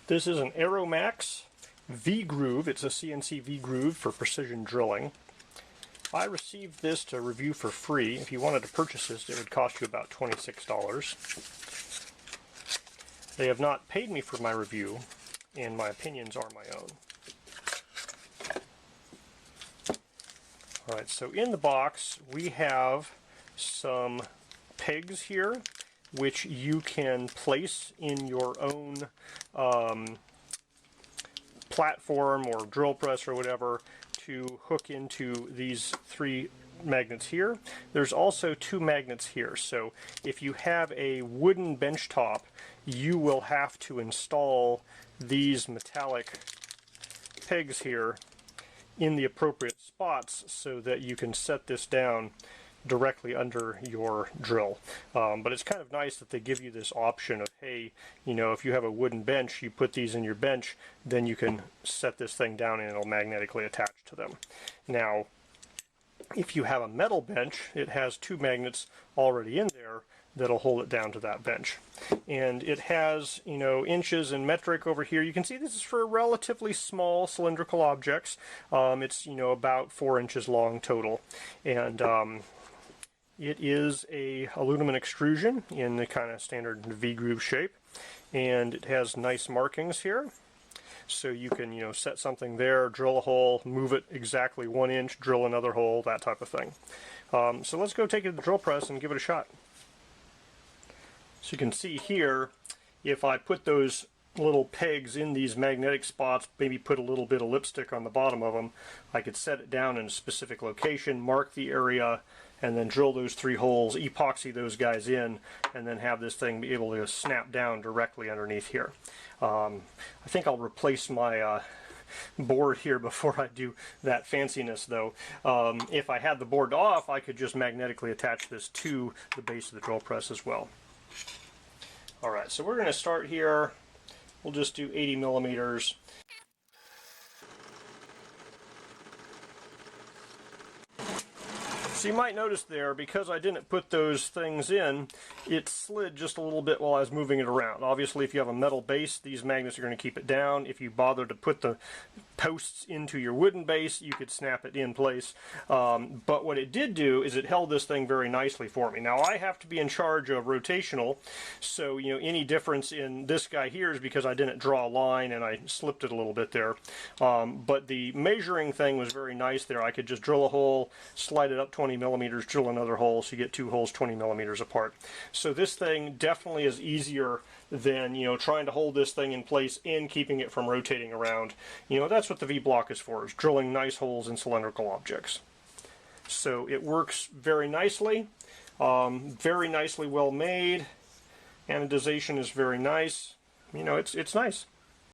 This is an ArrowMax V-groove. It's a CNC V-groove for precision drilling. I received this to review for free. If you wanted to purchase this, it would cost you about $26. They have not paid me for my review, and my opinions are my own. Alright, so in the box we have some pegs here, which you can place in your own platform or drill press or whatever to hook into these three magnets here. There's also two magnets here, so if you have a wooden bench top, you will have to install these metallic pegs here in the appropriate spots so that you can set this down directly under your drill. But it's kind of nice that they give you this option of, hey, you know, if you have a wooden bench, you put these in your bench, then you can set this thing down and it'll magnetically attach to them. Now, if you have a metal bench, it has two magnets already in there that'll hold it down to that bench. And it has, you know, inches and metric over here. You can see this is for relatively small cylindrical objects. It's, you know, about 4 inches long total. And it is a aluminum extrusion in the kind of standard V-groove shape, and it has nice markings here, so you can, you know, set something there, drill a hole, move it exactly 1 inch, drill another hole, that type of thing. So let's go take it to the drill press and give it a shot. So you can see here, if I put those little pegs in these magnetic spots, maybe put a little bit of lipstick on the bottom of them, I could set it down in a specific location, mark the area, and then drill those 3 holes, epoxy those guys in, and then have this thing be able to snap down directly underneath here. I think I'll replace my board here before I do that fanciness though. If I had the board off, I could just magnetically attach this to the base of the drill press as well. Alright, so we're going to start here. We'll just do 80 millimeters. So you might notice there, because I didn't put those things in, it slid just a little bit while I was moving it around. Obviously, if you have a metal base, these magnets are going to keep it down. If you bother to put the posts into your wooden base, you could snap it in place. But what it did do is it held this thing very nicely for me. Now I have to be in charge of rotational, so you know, any difference in this guy here is because I didn't draw a line and I slipped it a little bit there. But the measuring thing was very nice there. I could just drill a hole, slide it up 20 millimeters, drill another hole, so you get 2 holes 20 millimeters apart. So this thing definitely is easier than, you know, trying to hold this thing in place and keeping it from rotating around. You know, that's what the V-block is for, is drilling nice holes in cylindrical objects. So it works very nicely, well made. Anodization is very nice. You know, it's nice.